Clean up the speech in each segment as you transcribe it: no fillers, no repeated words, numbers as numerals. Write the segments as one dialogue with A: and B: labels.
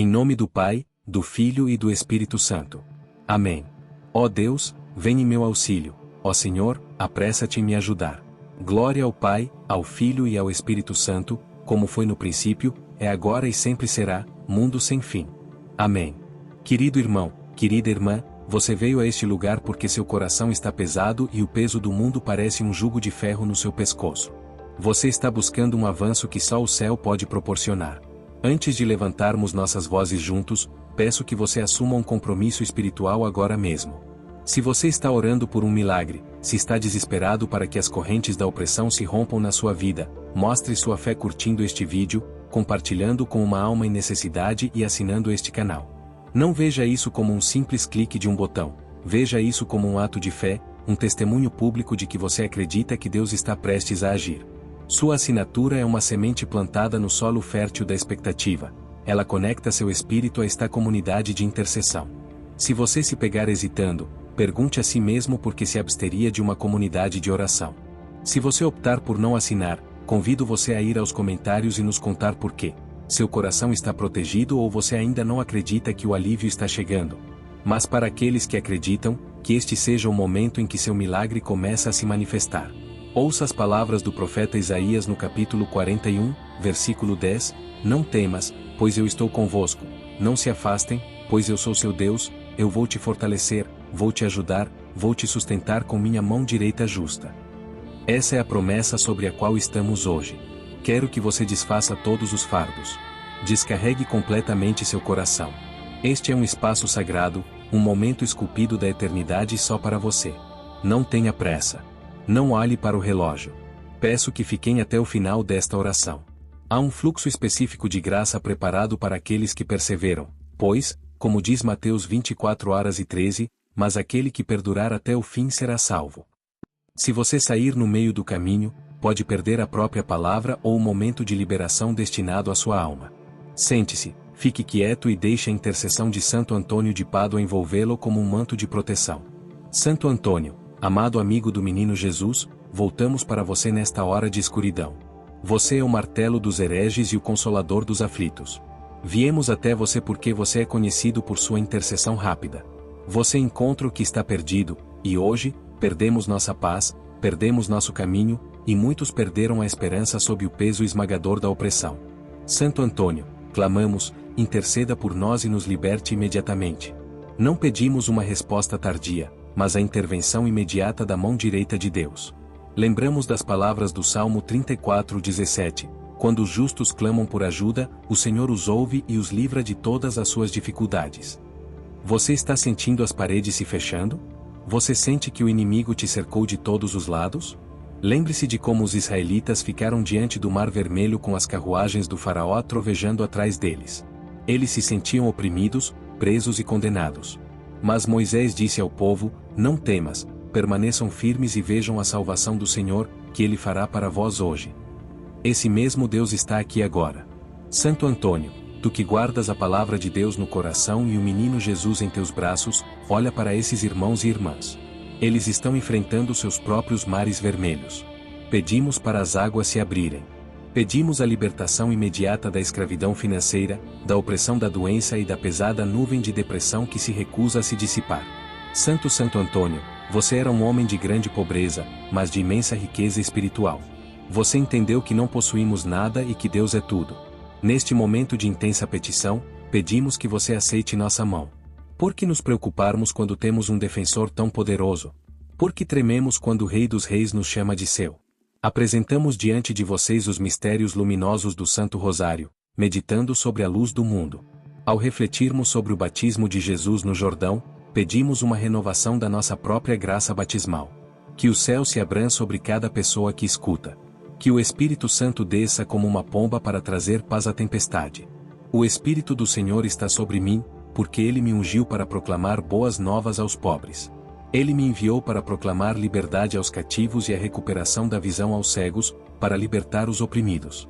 A: Em nome do Pai, do Filho e do Espírito Santo. Amém. Ó Deus, vem em meu auxílio. Ó Senhor, apressa-te em me ajudar. Glória ao Pai, ao Filho e ao Espírito Santo, como foi no princípio, é agora e sempre será, mundo sem fim. Amém. Querido irmão, querida irmã, você veio a este lugar porque seu coração está pesado e o peso do mundo parece um jugo de ferro no seu pescoço. Você está buscando um avanço que só o céu pode proporcionar. Antes de levantarmos nossas vozes juntos, peço que você assuma um compromisso espiritual agora mesmo. Se você está orando por um milagre, se está desesperado para que as correntes da opressão se rompam na sua vida, mostre sua fé curtindo este vídeo, compartilhando com uma alma em necessidade e assinando este canal. Não veja isso como um simples clique de um botão, veja isso como um ato de fé, um testemunho público de que você acredita que Deus está prestes a agir. Sua assinatura é uma semente plantada no solo fértil da expectativa. Ela conecta seu espírito a esta comunidade de intercessão. Se você se pegar hesitando, pergunte a si mesmo por que se absteria de uma comunidade de oração. Se você optar por não assinar, convido você a ir aos comentários e nos contar por quê. Seu coração está protegido ou você ainda não acredita que o alívio está chegando. Mas para aqueles que acreditam, que este seja o momento em que seu milagre começa a se manifestar. Ouça as palavras do profeta Isaías no capítulo 41, versículo 10, Não temas, pois eu estou convosco, não se afastem, pois eu sou seu Deus, eu vou te fortalecer, vou te ajudar, vou te sustentar com minha mão direita justa. Essa é a promessa sobre a qual estamos hoje. Quero que você desfaça todos os fardos. Descarregue completamente seu coração. Este é um espaço sagrado, um momento esculpido da eternidade só para você. Não tenha pressa. Não olhe para o relógio. Peço que fiquem até o final desta oração. Há um fluxo específico de graça preparado para aqueles que perseveram, pois, como diz Mateus 24:13, mas aquele que perdurar até o fim será salvo. Se você sair no meio do caminho, pode perder a própria palavra ou o momento de liberação destinado à sua alma. Sente-se, fique quieto e deixe a intercessão de Santo Antônio de Pádua envolvê-lo como um manto de proteção. Santo Antônio, amado amigo do menino Jesus, voltamos para você nesta hora de escuridão. Você é o martelo dos hereges e o consolador dos aflitos. Viemos até você porque você é conhecido por sua intercessão rápida. Você encontra o que está perdido, e hoje, perdemos nossa paz, perdemos nosso caminho, e muitos perderam a esperança sob o peso esmagador da opressão. Santo Antônio, clamamos, interceda por nós e nos liberte imediatamente. Não pedimos uma resposta tardia, mas a intervenção imediata da mão direita de Deus. Lembramos das palavras do Salmo 34:17, quando os justos clamam por ajuda, o Senhor os ouve e os livra de todas as suas dificuldades. Você está sentindo as paredes se fechando? Você sente que o inimigo te cercou de todos os lados? Lembre-se de como os israelitas ficaram diante do Mar Vermelho com as carruagens do faraó trovejando atrás deles. Eles se sentiam oprimidos, presos e condenados. Mas Moisés disse ao povo, não temas, permaneçam firmes e vejam a salvação do Senhor, que Ele fará para vós hoje. Esse mesmo Deus está aqui agora. Santo Antônio, tu que guardas a palavra de Deus no coração e o menino Jesus em teus braços, olha para esses irmãos e irmãs. Eles estão enfrentando seus próprios mares vermelhos. Pedimos para as águas se abrirem. Pedimos a libertação imediata da escravidão financeira, da opressão da doença e da pesada nuvem de depressão que se recusa a se dissipar. Santo Antônio, você era um homem de grande pobreza, mas de imensa riqueza espiritual. Você entendeu que não possuímos nada e que Deus é tudo. Neste momento de intensa petição, pedimos que você aceite nossa mão. Por que nos preocuparmos quando temos um defensor tão poderoso? Por que trememos quando o Rei dos Reis nos chama de seu? Apresentamos diante de vocês os mistérios luminosos do Santo Rosário, meditando sobre a luz do mundo. Ao refletirmos sobre o batismo de Jesus no Jordão, pedimos uma renovação da nossa própria graça batismal. Que o céu se abra sobre cada pessoa que escuta. Que o Espírito Santo desça como uma pomba para trazer paz à tempestade. O Espírito do Senhor está sobre mim, porque Ele me ungiu para proclamar boas novas aos pobres. Ele me enviou para proclamar liberdade aos cativos e a recuperação da visão aos cegos, para libertar os oprimidos.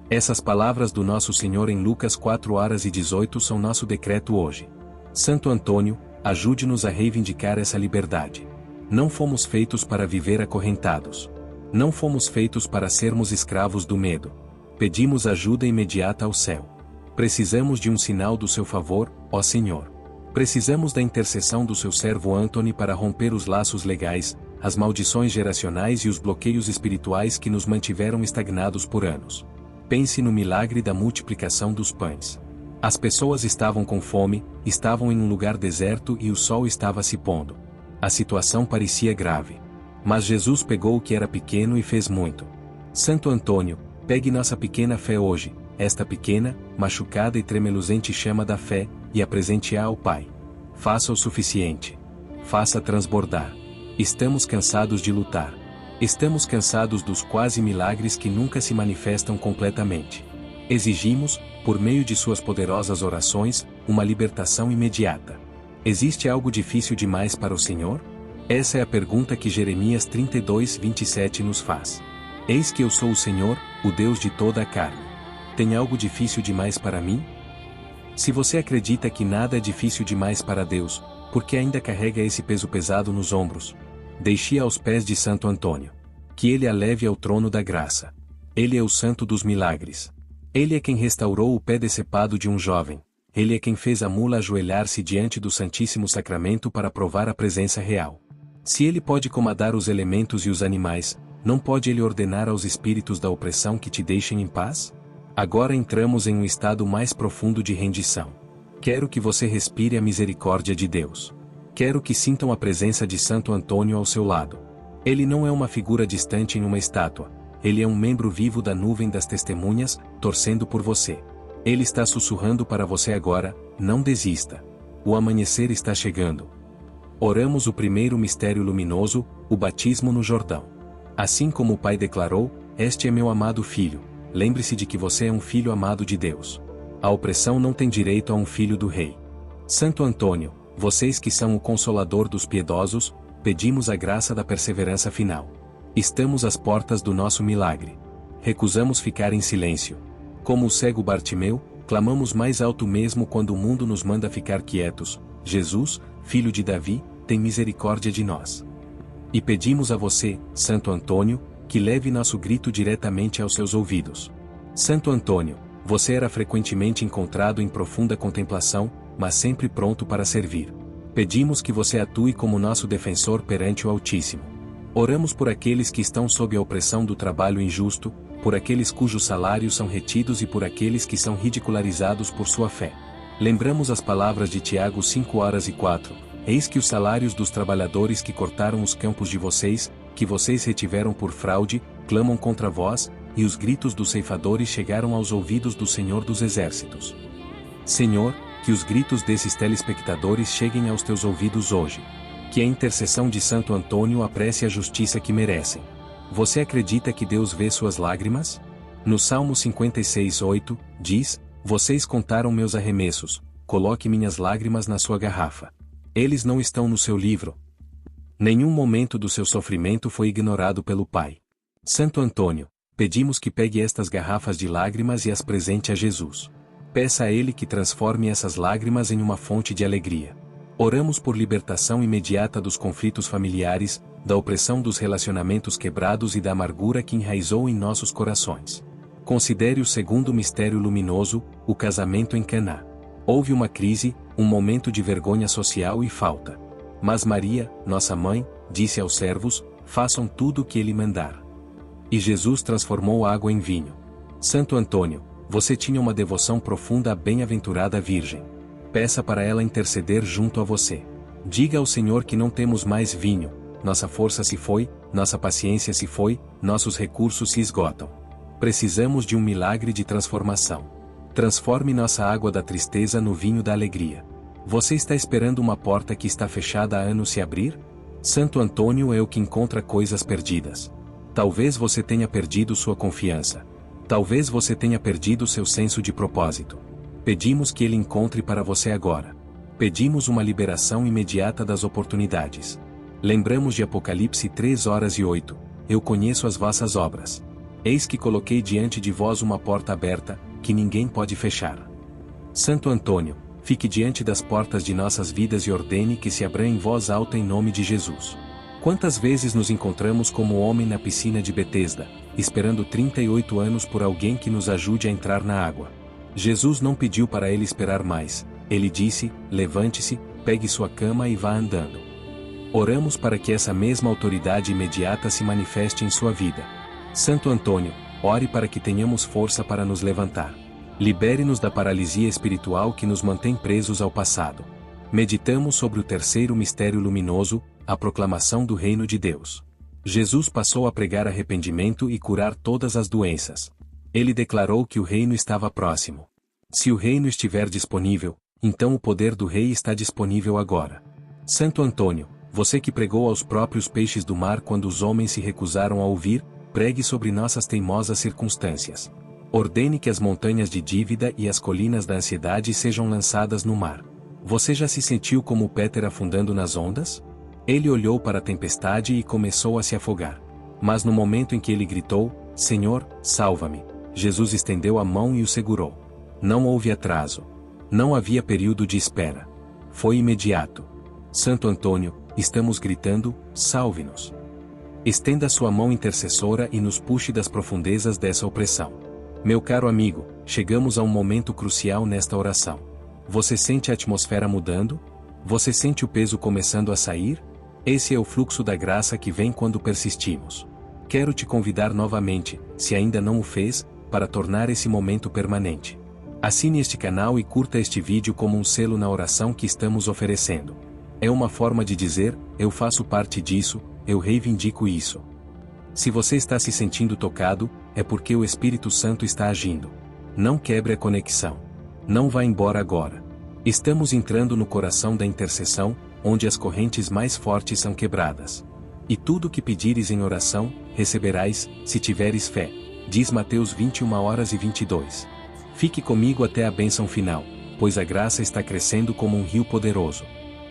A: Essas palavras do nosso Senhor em Lucas 4:18 são nosso decreto hoje. Santo Antônio, ajude-nos a reivindicar essa liberdade. Não fomos feitos para viver acorrentados. Não fomos feitos para sermos escravos do medo. Pedimos ajuda imediata ao céu. Precisamos de um sinal do seu favor, ó Senhor. Precisamos da intercessão do seu servo Anthony para romper os laços legais, as maldições geracionais e os bloqueios espirituais que nos mantiveram estagnados por anos. Pense no milagre da multiplicação dos pães. As pessoas estavam com fome, estavam em um lugar deserto e o sol estava se pondo. A situação parecia grave. Mas Jesus pegou o que era pequeno e fez muito. Santo Antônio, pegue nossa pequena fé hoje, esta pequena, machucada e tremeluzente chama da fé, e apresente-a ao Pai. Faça o suficiente. Faça transbordar. Estamos cansados de lutar. Estamos cansados dos quase milagres que nunca se manifestam completamente. Exigimos, por meio de suas poderosas orações, uma libertação imediata. Existe algo difícil demais para o Senhor? Essa é a pergunta que Jeremias 32:27 nos faz. Eis que eu sou o Senhor, o Deus de toda a carne. Tem algo difícil demais para mim? Se você acredita que nada é difícil demais para Deus, por que ainda carrega esse peso pesado nos ombros? Deixe-a aos pés de Santo Antônio. Que ele a leve ao trono da graça. Ele é o santo dos milagres. Ele é quem restaurou o pé decepado de um jovem. Ele é quem fez a mula ajoelhar-se diante do Santíssimo Sacramento para provar a presença real. Se ele pode comandar os elementos e os animais, não pode ele ordenar aos espíritos da opressão que te deixem em paz? Agora entramos em um estado mais profundo de rendição. Quero que você respire a misericórdia de Deus. Quero que sintam a presença de Santo Antônio ao seu lado. Ele não é uma figura distante em uma estátua. Ele é um membro vivo da nuvem das testemunhas, torcendo por você. Ele está sussurrando para você agora: não desista. O amanhecer está chegando. Oramos o primeiro mistério luminoso, o batismo no Jordão. Assim como o Pai declarou: este é meu amado filho. Lembre-se de que você é um filho amado de Deus. A opressão não tem direito a um filho do rei. Santo Antônio, vocês que são o consolador dos piedosos, pedimos a graça da perseverança final. Estamos às portas do nosso milagre. Recusamos ficar em silêncio. Como o cego Bartimeu, clamamos mais alto mesmo quando o mundo nos manda ficar quietos: Jesus, filho de Davi, tem misericórdia de nós. E pedimos a você, Santo Antônio, que leve nosso grito diretamente aos seus ouvidos. Santo Antônio, você era frequentemente encontrado em profunda contemplação, mas sempre pronto para servir. Pedimos que você atue como nosso defensor perante o Altíssimo. Oramos por aqueles que estão sob a opressão do trabalho injusto, por aqueles cujos salários são retidos e por aqueles que são ridicularizados por sua fé. Lembramos as palavras de Tiago 5:4. Eis que os salários dos trabalhadores que cortaram os campos de vocês, que vocês retiveram por fraude, clamam contra vós, e os gritos dos ceifadores chegaram aos ouvidos do Senhor dos Exércitos. Senhor, que os gritos desses telespectadores cheguem aos teus ouvidos hoje. Que a intercessão de Santo Antônio apresse a justiça que merecem. Você acredita que Deus vê suas lágrimas? No Salmo 56:8, diz: vocês contaram meus arremessos, coloque minhas lágrimas na sua garrafa. Eles não estão no seu livro. Nenhum momento do seu sofrimento foi ignorado pelo Pai. Santo Antônio, pedimos que pegue estas garrafas de lágrimas e as presente a Jesus. Peça a Ele que transforme essas lágrimas em uma fonte de alegria. Oramos por libertação imediata dos conflitos familiares, da opressão dos relacionamentos quebrados e da amargura que enraizou em nossos corações. Considere o segundo mistério luminoso, o casamento em Caná. Houve uma crise, um momento de vergonha social e falta. Mas Maria, nossa mãe, disse aos servos: façam tudo o que ele mandar. E Jesus transformou a água em vinho. Santo Antônio, você tinha uma devoção profunda à bem-aventurada Virgem. Peça para ela interceder junto a você. Diga ao Senhor que não temos mais vinho, nossa força se foi, nossa paciência se foi, nossos recursos se esgotam. Precisamos de um milagre de transformação. Transforme nossa água da tristeza no vinho da alegria. Você está esperando uma porta que está fechada há anos se abrir? Santo Antônio é o que encontra coisas perdidas. Talvez você tenha perdido sua confiança. Talvez você tenha perdido seu senso de propósito. Pedimos que ele encontre para você agora. Pedimos uma liberação imediata das oportunidades. Lembramos de Apocalipse 3:8. Eu conheço as vossas obras. Eis que coloquei diante de vós uma porta aberta, que ninguém pode fechar. Santo Antônio, fique diante das portas de nossas vidas e ordene que se abram em voz alta em nome de Jesus. Quantas vezes nos encontramos como o homem na piscina de Betesda, esperando 38 anos por alguém que nos ajude a entrar na água? Jesus não pediu para ele esperar mais, ele disse: levante-se, pegue sua cama e vá andando. Oramos para que essa mesma autoridade imediata se manifeste em sua vida. Santo Antônio, ore para que tenhamos força para nos levantar. Libere-nos da paralisia espiritual que nos mantém presos ao passado. Meditamos sobre o terceiro mistério luminoso, a proclamação do Reino de Deus. Jesus passou a pregar arrependimento e curar todas as doenças. Ele declarou que o reino estava próximo. Se o reino estiver disponível, então o poder do rei está disponível agora. Santo Antônio, você que pregou aos próprios peixes do mar quando os homens se recusaram a ouvir, pregue sobre nossas teimosas circunstâncias. Ordene que as montanhas de dívida e as colinas da ansiedade sejam lançadas no mar. Você já se sentiu como Péter afundando nas ondas? Ele olhou para a tempestade e começou a se afogar. Mas no momento em que ele gritou: Senhor, salva-me, Jesus estendeu a mão e o segurou. Não houve atraso. Não havia período de espera. Foi imediato. Santo Antônio, estamos gritando: salve-nos. Estenda sua mão intercessora e nos puxe das profundezas dessa opressão. Meu caro amigo, chegamos a um momento crucial nesta oração. Você sente a atmosfera mudando? Você sente o peso começando a sair? Esse é o fluxo da graça que vem quando persistimos. Quero te convidar novamente, se ainda não o fez, para tornar esse momento permanente. Assine este canal e curta este vídeo como um selo na oração que estamos oferecendo. É uma forma de dizer: eu faço parte disso, eu reivindico isso. Se você está se sentindo tocado, é porque o Espírito Santo está agindo. Não quebre a conexão. Não vá embora agora. Estamos entrando no coração da intercessão, onde as correntes mais fortes são quebradas. E tudo o que pedires em oração, receberás, se tiveres fé. Diz Mateus 21h22. Fique comigo até a bênção final, pois a graça está crescendo como um rio poderoso.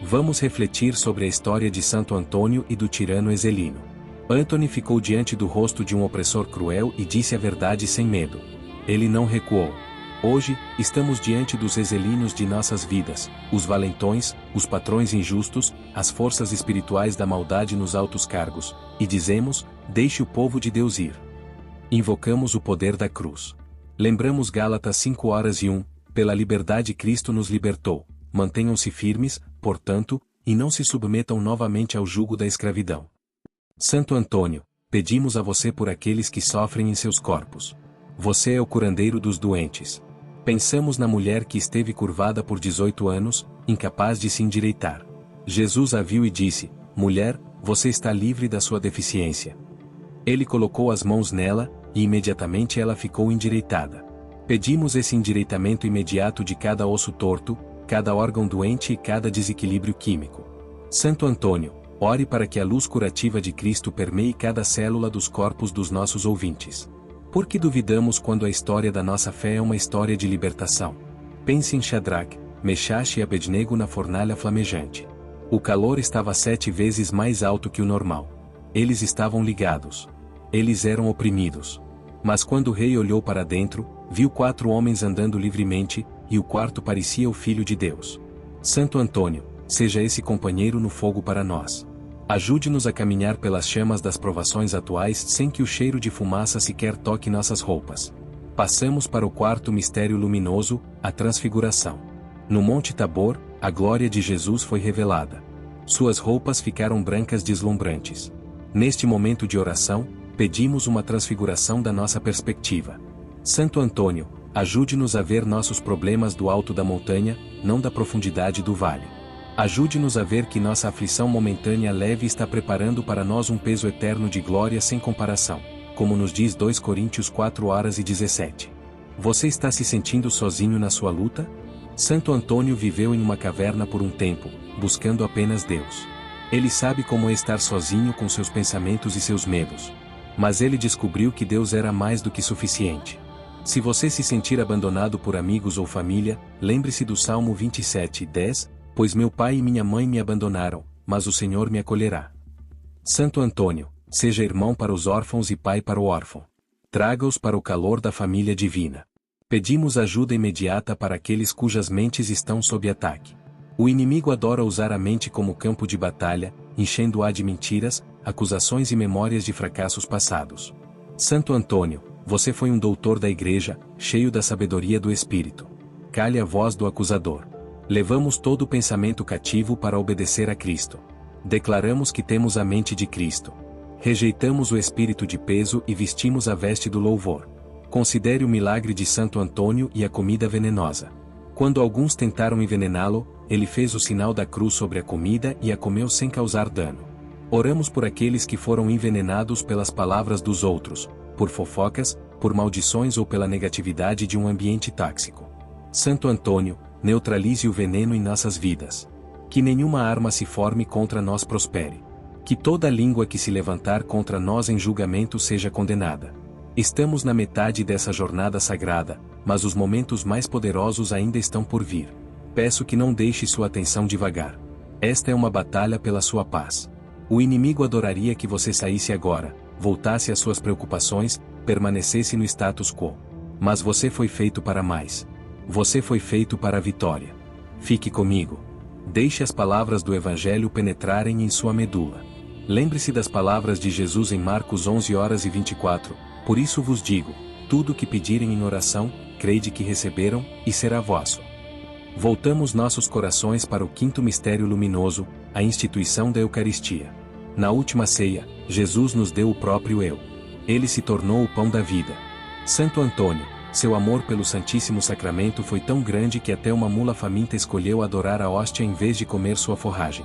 A: Vamos refletir sobre a história de Santo Antônio e do tirano Ezelino. Antony ficou diante do rosto de um opressor cruel e disse a verdade sem medo. Ele não recuou. Hoje, estamos diante dos Ezelinos de nossas vidas, os valentões, os patrões injustos, as forças espirituais da maldade nos altos cargos, e dizemos: deixe o povo de Deus ir. Invocamos o poder da cruz. Lembramos Gálatas 5h1, pela liberdade Cristo nos libertou. Mantenham-se firmes, portanto, e não se submetam novamente ao jugo da escravidão. Santo Antônio, pedimos a você por aqueles que sofrem em seus corpos. Você é o curandeiro dos doentes. Pensamos na mulher que esteve curvada por 18 anos, incapaz de se endireitar. Jesus a viu e disse: mulher, você está livre da sua deficiência. Ele colocou as mãos nela, e imediatamente ela ficou endireitada. Pedimos esse endireitamento imediato de cada osso torto, cada órgão doente e cada desequilíbrio químico. Santo Antônio, ore para que a luz curativa de Cristo permeie cada célula dos corpos dos nossos ouvintes. Por que duvidamos quando a história da nossa fé é uma história de libertação? Pense em Shadraque, Mechaque e Abednego na fornalha flamejante. O calor estava 7 vezes mais alto que o normal. Eles estavam ligados. Eles eram oprimidos. Mas quando o rei olhou para dentro, viu 4 homens andando livremente, e o quarto parecia o Filho de Deus. Santo Antônio, seja esse companheiro no fogo para nós. Ajude-nos a caminhar pelas chamas das provações atuais sem que o cheiro de fumaça sequer toque nossas roupas. Passamos para o quarto mistério luminoso, a transfiguração. No Monte Tabor, a glória de Jesus foi revelada. Suas roupas ficaram brancas deslumbrantes. Neste momento de oração, pedimos uma transfiguração da nossa perspectiva. Santo Antônio, ajude-nos a ver nossos problemas do alto da montanha, não da profundidade do vale. Ajude-nos a ver que nossa aflição momentânea leve está preparando para nós um peso eterno de glória sem comparação, como nos diz 2 Coríntios 4h17. Você está se sentindo sozinho na sua luta? Santo Antônio viveu em uma caverna por um tempo, buscando apenas Deus. Ele sabe como é estar sozinho com seus pensamentos e seus medos. Mas ele descobriu que Deus era mais do que suficiente. Se você se sentir abandonado por amigos ou família, lembre-se do Salmo 27:10, pois meu pai e minha mãe me abandonaram, mas o Senhor me acolherá. Santo Antônio, seja irmão para os órfãos e pai para o órfão. Traga-os para o calor da família divina. Pedimos ajuda imediata para aqueles cujas mentes estão sob ataque. O inimigo adora usar a mente como campo de batalha, enchendo-a de mentiras, acusações e memórias de fracassos passados. Santo Antônio, Você foi um doutor da igreja, cheio da sabedoria do Espírito. Cale a voz do acusador. Levamos todo o pensamento cativo para obedecer a Cristo. Declaramos que temos a mente de Cristo. Rejeitamos o espírito de peso e vestimos a veste do louvor. Considere o milagre de Santo Antônio e a comida venenosa. Quando alguns tentaram envenená-lo, ele fez o sinal da cruz sobre a comida e a comeu sem causar dano. Oramos por aqueles que foram envenenados pelas palavras dos outros, por fofocas, por maldições ou pela negatividade de um ambiente tóxico. Santo Antônio, neutralize o veneno em nossas vidas. Que nenhuma arma se forme contra nós prospere. Que toda língua que se levantar contra nós em julgamento seja condenada. Estamos na metade dessa jornada sagrada, mas os momentos mais poderosos ainda estão por vir. Peço que não deixe sua atenção divagar. Esta é uma batalha pela sua paz. O inimigo adoraria que você saísse agora, voltasse às suas preocupações, permanecesse no status quo. Mas você foi feito para mais. Você foi feito para a vitória. Fique comigo. Deixe as palavras do Evangelho penetrarem em sua medula. Lembre-se das palavras de Jesus em Marcos 11h24, por isso vos digo, tudo o que pedirem em oração, crede que receberam, e será vosso. Voltamos nossos corações para o quinto mistério luminoso, a instituição da Eucaristia. Na última ceia, Jesus nos deu o próprio Eu. Ele se tornou o pão da vida. Santo Antônio, seu amor pelo Santíssimo Sacramento foi tão grande que até uma mula faminta escolheu adorar a hóstia em vez de comer sua forragem.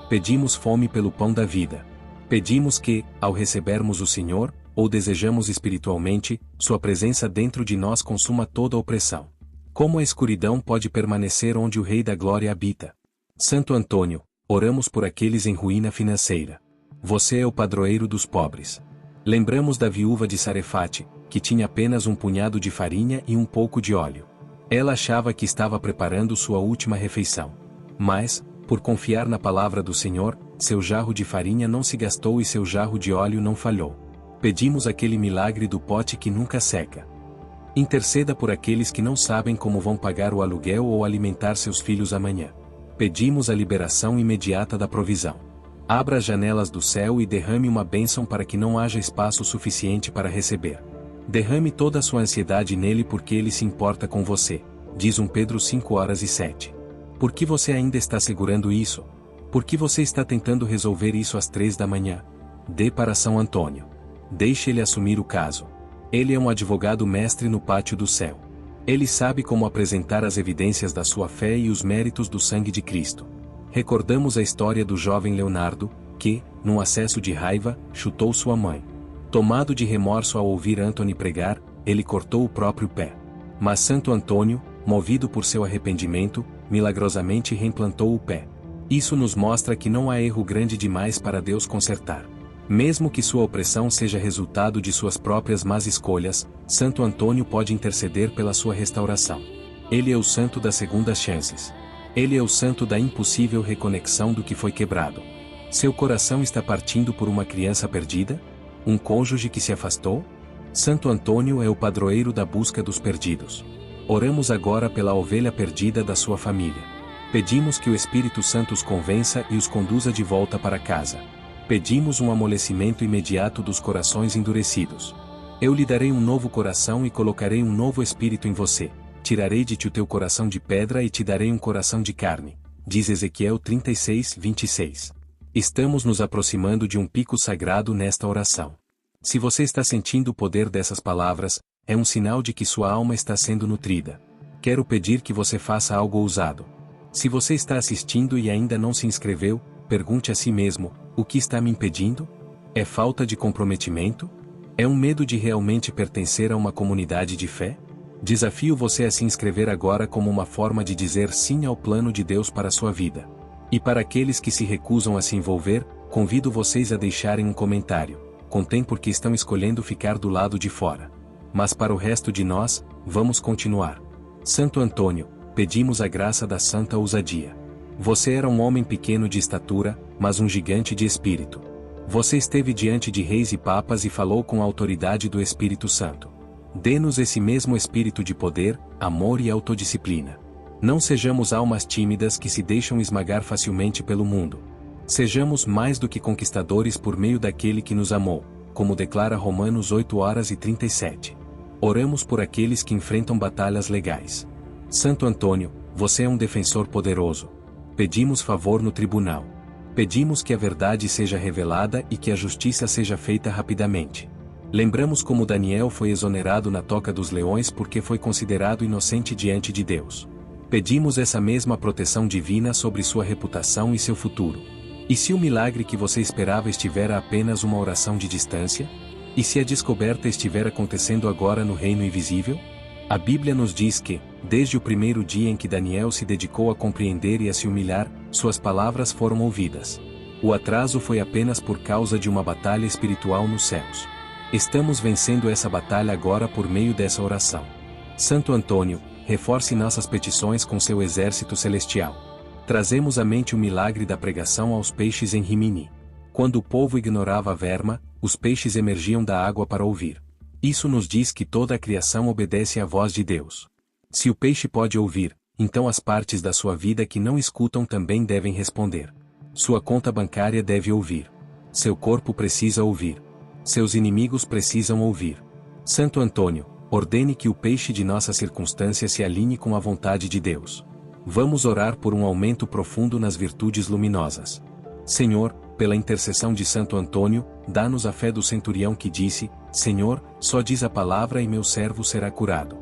A: Pedimos fome pelo pão da vida. Pedimos que, ao recebermos o Senhor, ou desejamos espiritualmente, sua presença dentro de nós consuma toda a opressão. Como a escuridão pode permanecer onde o Rei da Glória habita? Santo Antônio, oramos por aqueles em ruína financeira. Você é o padroeiro dos pobres. Lembramos da viúva de Sarefate, que tinha apenas um punhado de farinha e um pouco de óleo. Ela achava que estava preparando sua última refeição. Mas, por confiar na palavra do Senhor, seu jarro de farinha não se gastou e seu jarro de óleo não falhou. Pedimos aquele milagre do pote que nunca seca. Interceda por aqueles que não sabem como vão pagar o aluguel ou alimentar seus filhos amanhã. Pedimos a liberação imediata da provisão. Abra as janelas do céu e derrame uma bênção para que não haja espaço suficiente para receber. Derrame toda a sua ansiedade nele porque ele se importa com você, diz 1 Pedro 5h07. Por que você ainda está segurando isso? Por que você está tentando resolver isso às 3 da manhã? Dê para São Antônio. Deixe ele assumir o caso. Ele é um advogado mestre no pátio do céu. Ele sabe como apresentar as evidências da sua fé e os méritos do sangue de Cristo. Recordamos a história do jovem Leonardo, que, num acesso de raiva, chutou sua mãe. Tomado de remorso ao ouvir Antony pregar, ele cortou o próprio pé. Mas Santo Antônio, movido por seu arrependimento, milagrosamente reimplantou o pé. Isso nos mostra que não há erro grande demais para Deus consertar. Mesmo que sua opressão seja resultado de suas próprias más escolhas, Santo Antônio pode interceder pela sua restauração. Ele é o santo das segundas chances. Ele é o santo da impossível reconexão do que foi quebrado. Seu coração está partindo por uma criança perdida? Um cônjuge que se afastou? Santo Antônio é o padroeiro da busca dos perdidos. Oramos agora pela ovelha perdida da sua família. Pedimos que o Espírito Santo os convença e os conduza de volta para casa. Pedimos um amolecimento imediato dos corações endurecidos. Eu lhe darei um novo coração e colocarei um novo espírito em você. Tirarei de ti o teu coração de pedra e te darei um coração de carne, diz Ezequiel 36:26. Estamos nos aproximando de um pico sagrado nesta oração. Se você está sentindo o poder dessas palavras, é um sinal de que sua alma está sendo nutrida. Quero pedir que você faça algo ousado. Se você está assistindo e ainda não se inscreveu, pergunte a si mesmo: o que está me impedindo? É falta de comprometimento? É um medo de realmente pertencer a uma comunidade de fé? Desafio você a se inscrever agora como uma forma de dizer sim ao plano de Deus para a sua vida. E para aqueles que se recusam a se envolver, convido vocês a deixarem um comentário. Contém porque estão escolhendo ficar do lado de fora. Mas para o resto de nós, vamos continuar. Santo Antônio, pedimos a graça da santa ousadia. Você era um homem pequeno de estatura, mas um gigante de espírito. Você esteve diante de reis e papas e falou com a autoridade do Espírito Santo. Dê-nos esse mesmo espírito de poder, amor e autodisciplina. Não sejamos almas tímidas que se deixam esmagar facilmente pelo mundo. Sejamos mais do que conquistadores por meio daquele que nos amou, como declara Romanos 8h37. Oramos por aqueles que enfrentam batalhas legais. Santo Antônio, você é um defensor poderoso. Pedimos favor no tribunal. Pedimos que a verdade seja revelada e que a justiça seja feita rapidamente. Lembramos como Daniel foi exonerado na toca dos leões porque foi considerado inocente diante de Deus. Pedimos essa mesma proteção divina sobre sua reputação e seu futuro. E se o milagre que você esperava estiver a apenas uma oração de distância? E se a descoberta estiver acontecendo agora no reino invisível? A Bíblia nos diz que, desde o primeiro dia em que Daniel se dedicou a compreender e a se humilhar, suas palavras foram ouvidas. O atraso foi apenas por causa de uma batalha espiritual nos céus. Estamos vencendo essa batalha agora por meio dessa oração. Santo Antônio, reforce nossas petições com seu exército celestial. Trazemos à mente o milagre da pregação aos peixes em Rimini. Quando o povo ignorava a verma, os peixes emergiam da água para ouvir. Isso nos diz que toda a criação obedece à voz de Deus. Se o peixe pode ouvir, então as partes da sua vida que não escutam também devem responder. Sua conta bancária deve ouvir. Seu corpo precisa ouvir. Seus inimigos precisam ouvir. Santo Antônio, ordene que o peixe de nossa circunstância se alinhe com a vontade de Deus. Vamos orar por um aumento profundo nas virtudes luminosas. Senhor, pela intercessão de Santo Antônio, dá-nos a fé do centurião que disse: Senhor, só diz a palavra e meu servo será curado.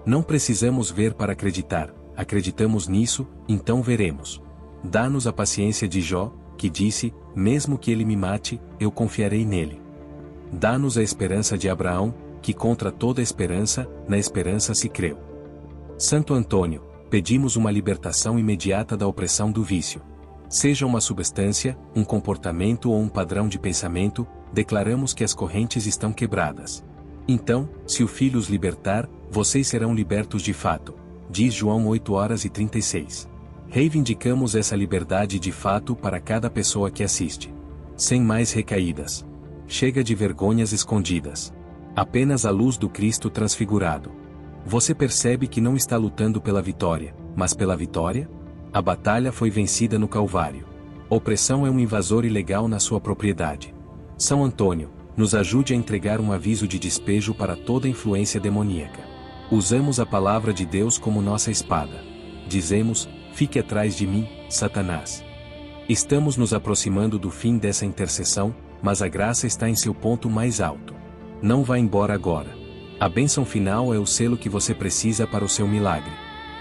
A: Não precisamos ver para acreditar, acreditamos nisso, então veremos. Dá-nos a paciência de Jó, que disse: mesmo que ele me mate, eu confiarei nele. Dá-nos a esperança de Abraão, que contra toda esperança, na esperança se creu. Santo Antônio, pedimos uma libertação imediata da opressão do vício. Seja uma substância, um comportamento ou um padrão de pensamento, declaramos que as correntes estão quebradas. Então, se o Filho os libertar, vocês serão libertos de fato, diz João 8:36. Reivindicamos essa liberdade de fato para cada pessoa que assiste. Sem mais recaídas. Chega de vergonhas escondidas. Apenas a luz do Cristo transfigurado. Você percebe que não está lutando pela vitória, mas pela vitória? A batalha foi vencida no Calvário. Opressão é um invasor ilegal na sua propriedade. São Antônio, nos ajude a entregar um aviso de despejo para toda influência demoníaca. Usamos a palavra de Deus como nossa espada. Dizemos: fique atrás de mim, Satanás. Estamos nos aproximando do fim dessa intercessão, mas a graça está em seu ponto mais alto. Não vá embora agora. A bênção final é o selo que você precisa para o seu milagre.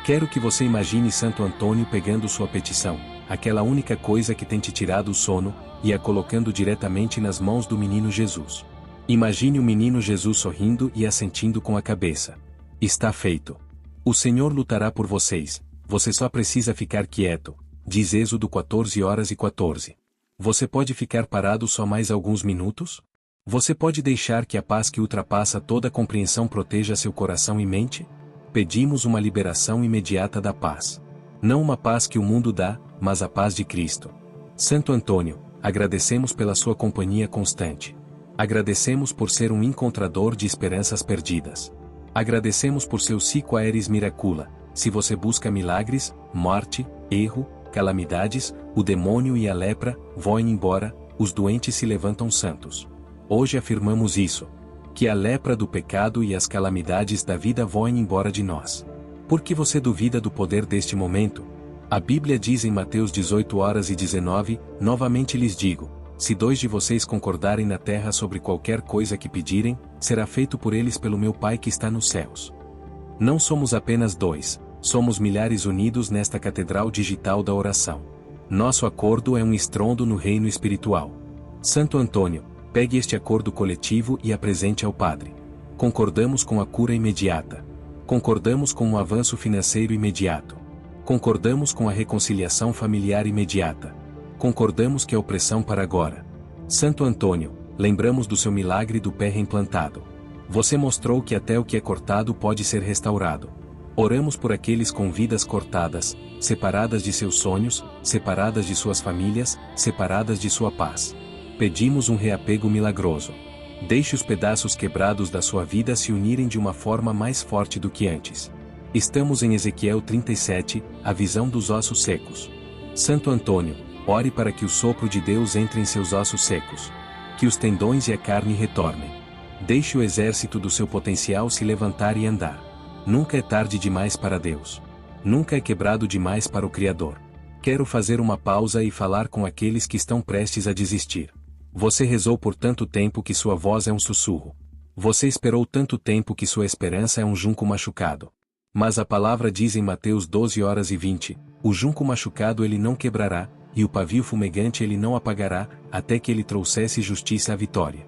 A: Quero que você imagine Santo Antônio pegando sua petição, aquela única coisa que tem te tirado o sono, e a colocando diretamente nas mãos do menino Jesus. Imagine o menino Jesus sorrindo e assentindo com a cabeça. Está feito. O Senhor lutará por vocês, você só precisa ficar quieto, diz Êxodo 14:14. Você pode ficar parado só mais alguns minutos? Você pode deixar que a paz que ultrapassa toda compreensão proteja seu coração e mente? Pedimos uma liberação imediata da paz. Não uma paz que o mundo dá, mas a paz de Cristo. Santo Antônio, agradecemos pela sua companhia constante. Agradecemos por ser um encontrador de esperanças perdidas. Agradecemos por seu Sic Aeris Miracula. Se você busca milagres, morte, erro, calamidades, o demônio e a lepra voem embora, os doentes se levantam santos. Hoje afirmamos isso. Que a lepra do pecado e as calamidades da vida voem embora de nós. Por que você duvida do poder deste momento? A Bíblia diz em Mateus 18:19, novamente lhes digo, se 2 de vocês concordarem na terra sobre qualquer coisa que pedirem, será feito por eles pelo meu Pai que está nos céus. Não somos apenas 2, somos milhares unidos nesta catedral digital da oração. Nosso acordo é um estrondo no reino espiritual. Santo Antônio, pegue este acordo coletivo e apresente ao Padre. Concordamos com a cura imediata. Concordamos com um avanço financeiro imediato. Concordamos com a reconciliação familiar imediata. Concordamos que a opressão para agora. Santo Antônio, lembramos do seu milagre do pé reimplantado. Você mostrou que até o que é cortado pode ser restaurado. Oramos por aqueles com vidas cortadas, separadas de seus sonhos, separadas de suas famílias, separadas de sua paz. Pedimos um reapego milagroso. Deixe os pedaços quebrados da sua vida se unirem de uma forma mais forte do que antes. Estamos em Ezequiel 37, a visão dos ossos secos. Santo Antônio, ore para que o sopro de Deus entre em seus ossos secos. Que os tendões e a carne retornem. Deixe o exército do seu potencial se levantar e andar. Nunca é tarde demais para Deus. Nunca é quebrado demais para o Criador. Quero fazer uma pausa e falar com aqueles que estão prestes a desistir. Você rezou por tanto tempo que sua voz é um sussurro. Você esperou tanto tempo que sua esperança é um junco machucado. Mas a palavra diz em Mateus 12:20, o junco machucado ele não quebrará, e o pavio fumegante ele não apagará, até que ele trouxesse justiça à vitória.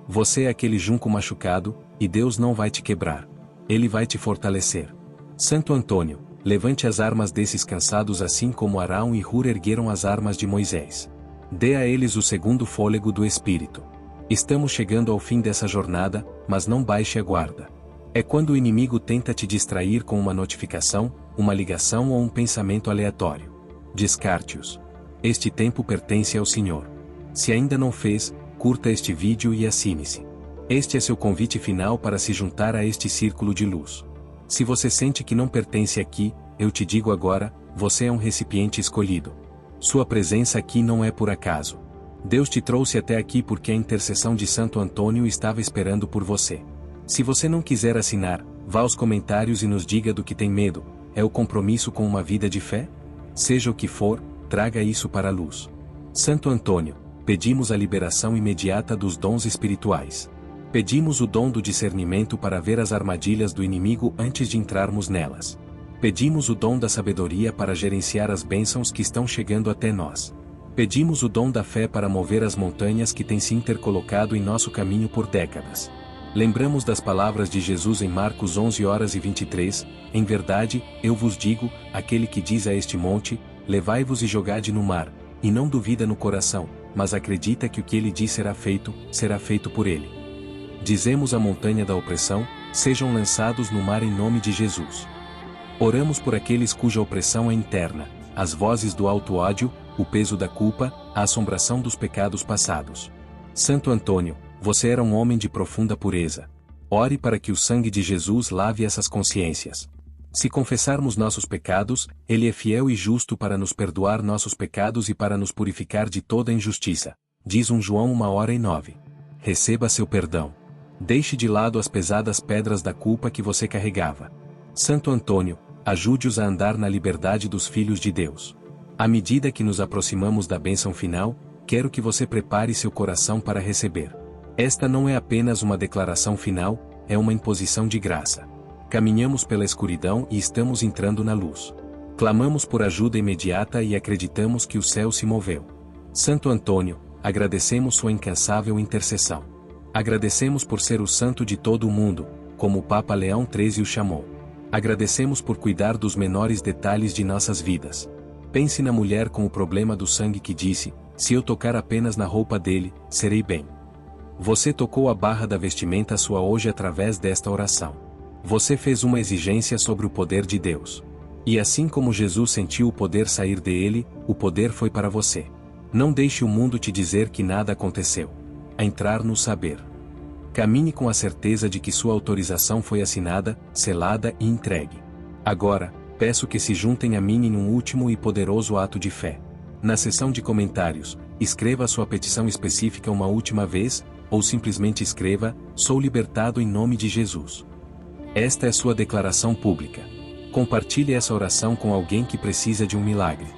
A: Você é aquele junco machucado, e Deus não vai te quebrar. Ele vai te fortalecer. Santo Antônio, levante as armas desses cansados assim como Arão e Hur ergueram as armas de Moisés. Dê a eles o segundo fôlego do Espírito. Estamos chegando ao fim dessa jornada, mas não baixe a guarda. É quando o inimigo tenta te distrair com uma notificação, uma ligação ou um pensamento aleatório. Descarte-os. Este tempo pertence ao Senhor. Se ainda não fez, curta este vídeo e assine-se. Este é seu convite final para se juntar a este círculo de luz. Se você sente que não pertence aqui, eu te digo agora, você é um recipiente escolhido. Sua presença aqui não é por acaso. Deus te trouxe até aqui porque a intercessão de Santo Antônio estava esperando por você. Se você não quiser assinar, vá aos comentários e nos diga do que tem medo. É o compromisso com uma vida de fé? Seja o que for, traga isso para a luz. Santo Antônio, pedimos a liberação imediata dos dons espirituais. Pedimos o dom do discernimento para ver as armadilhas do inimigo antes de entrarmos nelas. Pedimos o dom da sabedoria para gerenciar as bênçãos que estão chegando até nós. Pedimos o dom da fé para mover as montanhas que têm se intercolocado em nosso caminho por décadas. Lembramos das palavras de Jesus em Marcos 11:23, em verdade, eu vos digo, aquele que diz a este monte, levai-vos e jogade no mar, e não duvida no coração, mas acredita que o que ele diz será feito por ele. Dizemos à montanha da opressão, sejam lançados no mar em nome de Jesus. Oramos por aqueles cuja opressão é interna, as vozes do alto ódio, o peso da culpa, a assombração dos pecados passados. Santo Antônio, você era um homem de profunda pureza. Ore para que o sangue de Jesus lave essas consciências. Se confessarmos nossos pecados, Ele é fiel e justo para nos perdoar nossos pecados e para nos purificar de toda injustiça. Diz 1 João 1:9. Receba seu perdão. Deixe de lado as pesadas pedras da culpa que você carregava. Santo Antônio, ajude-os a andar na liberdade dos filhos de Deus. À medida que nos aproximamos da bênção final, quero que você prepare seu coração para receber. Esta não é apenas uma declaração final, é uma imposição de graça. Caminhamos pela escuridão e estamos entrando na luz. Clamamos por ajuda imediata e acreditamos que o céu se moveu. Santo Antônio, agradecemos sua incansável intercessão. Agradecemos por ser o santo de todo o mundo, como o Papa Leão XIII o chamou. Agradecemos por cuidar dos menores detalhes de nossas vidas. Pense na mulher com o problema do sangue que disse, se eu tocar apenas na roupa dele, serei bem. Você tocou a barra da vestimenta sua hoje através desta oração. Você fez uma exigência sobre o poder de Deus. E assim como Jesus sentiu o poder sair dele, o poder foi para você. Não deixe o mundo te dizer que nada aconteceu. A entrar no saber. Caminhe com a certeza de que sua autorização foi assinada, selada e entregue. Agora, peço que se juntem a mim em um último e poderoso ato de fé. Na seção de comentários, escreva a sua petição específica uma última vez, ou simplesmente escreva, sou libertado em nome de Jesus. Esta é sua declaração pública. Compartilhe essa oração com alguém que precisa de um milagre.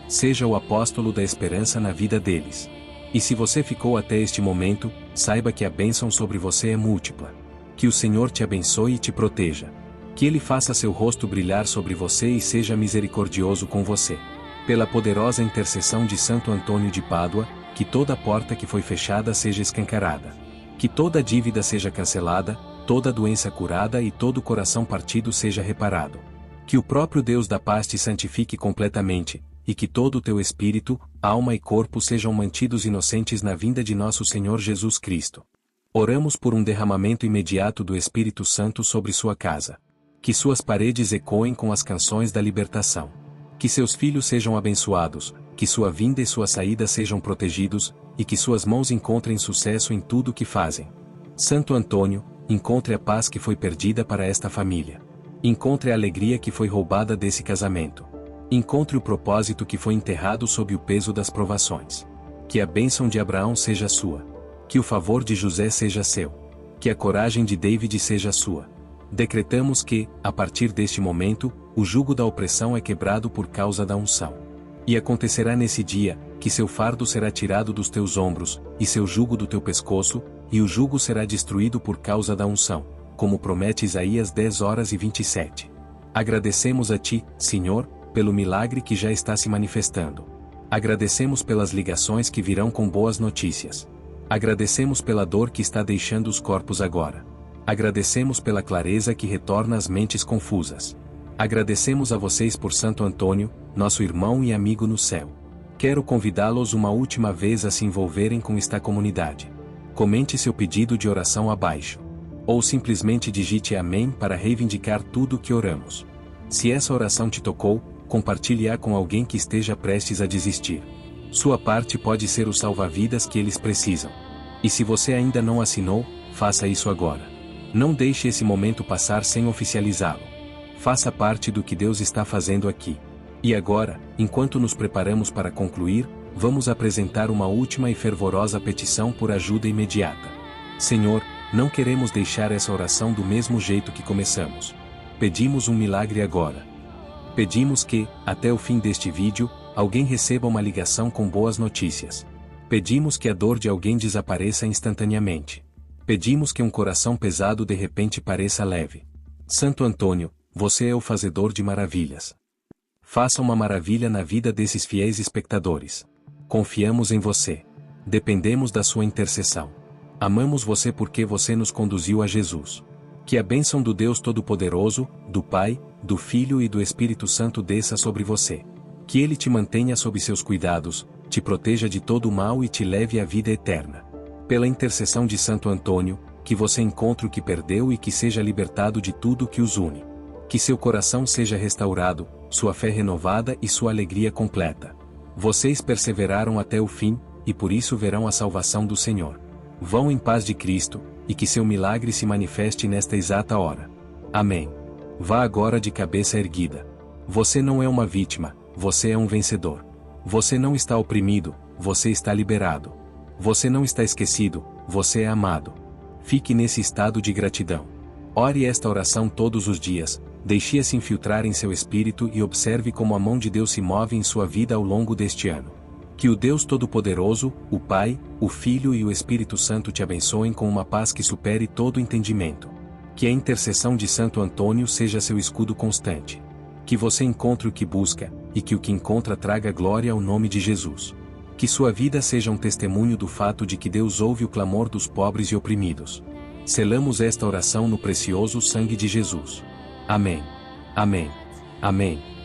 A: Seja o apóstolo da esperança na vida deles. E se você ficou até este momento, saiba que a bênção sobre você é múltipla. Que o Senhor te abençoe e te proteja. Que Ele faça seu rosto brilhar sobre você e seja misericordioso com você. Pela poderosa intercessão de Santo Antônio de Pádua, que toda porta que foi fechada seja escancarada. Que toda dívida seja cancelada, toda doença curada e todo coração partido seja reparado. Que o próprio Deus da paz te santifique completamente, e que todo o teu espírito, alma e corpo sejam mantidos inocentes na vinda de nosso Senhor Jesus Cristo. Oramos por um derramamento imediato do Espírito Santo sobre sua casa. Que suas paredes ecoem com as canções da libertação. Que seus filhos sejam abençoados, que sua vinda e sua saída sejam protegidos, e que suas mãos encontrem sucesso em tudo o que fazem. Santo Antônio, encontre a paz que foi perdida para esta família. Encontre a alegria que foi roubada desse casamento. Encontre o propósito que foi enterrado sob o peso das provações. Que a bênção de Abraão seja sua. Que o favor de José seja seu. Que a coragem de David seja sua. Decretamos que, a partir deste momento, o jugo da opressão é quebrado por causa da unção. E acontecerá nesse dia, que seu fardo será tirado dos teus ombros, e seu jugo do teu pescoço, e o jugo será destruído por causa da unção, como promete Isaías 10:27. Agradecemos a Ti, Senhor, pelo milagre que já está se manifestando. Agradecemos pelas ligações que virão com boas notícias. Agradecemos pela dor que está deixando os corpos agora. Agradecemos pela clareza que retorna às mentes confusas. Agradecemos a vocês por Santo Antônio, nosso irmão e amigo no céu. Quero convidá-los uma última vez a se envolverem com esta comunidade. Comente seu pedido de oração abaixo. Ou simplesmente digite Amém para reivindicar tudo o que oramos. Se essa oração te tocou, compartilhe-a com alguém que esteja prestes a desistir. Sua parte pode ser o salva-vidas que eles precisam. E se você ainda não assinou, faça isso agora. Não deixe esse momento passar sem oficializá-lo. Faça parte do que Deus está fazendo aqui. E agora, enquanto nos preparamos para concluir, vamos apresentar uma última e fervorosa petição por ajuda imediata. Senhor, não queremos deixar essa oração do mesmo jeito que começamos. Pedimos um milagre agora. Pedimos que, até o fim deste vídeo, alguém receba uma ligação com boas notícias. Pedimos que a dor de alguém desapareça instantaneamente. Pedimos que um coração pesado de repente pareça leve. Santo Antônio, você é o fazedor de maravilhas. Faça uma maravilha na vida desses fiéis espectadores. Confiamos em você. Dependemos da sua intercessão. Amamos você porque você nos conduziu a Jesus. Que a bênção do Deus Todo-Poderoso, do Pai, do Filho e do Espírito Santo desça sobre você. Que Ele te mantenha sob seus cuidados, te proteja de todo o mal e te leve à vida eterna. Pela intercessão de Santo Antônio, que você encontre o que perdeu e que seja libertado de tudo que os une. Que seu coração seja restaurado, sua fé renovada e sua alegria completa. Vocês perseveraram até o fim, e por isso verão a salvação do Senhor. Vão em paz de Cristo, e que seu milagre se manifeste nesta exata hora. Amém. Vá agora de cabeça erguida. Você não é uma vítima, você é um vencedor. Você não está oprimido, você está liberado. Você não está esquecido, você é amado. Fique nesse estado de gratidão. Ore esta oração todos os dias, deixe-a se infiltrar em seu espírito e observe como a mão de Deus se move em sua vida ao longo deste ano. Que o Deus Todo-Poderoso, o Pai, o Filho e o Espírito Santo te abençoem com uma paz que supere todo entendimento. Que a intercessão de Santo Antônio seja seu escudo constante. Que você encontre o que busca, e que o que encontra traga glória ao nome de Jesus. Que sua vida seja um testemunho do fato de que Deus ouve o clamor dos pobres e oprimidos. Selamos esta oração no precioso sangue de Jesus. Amém. Amém. Amém.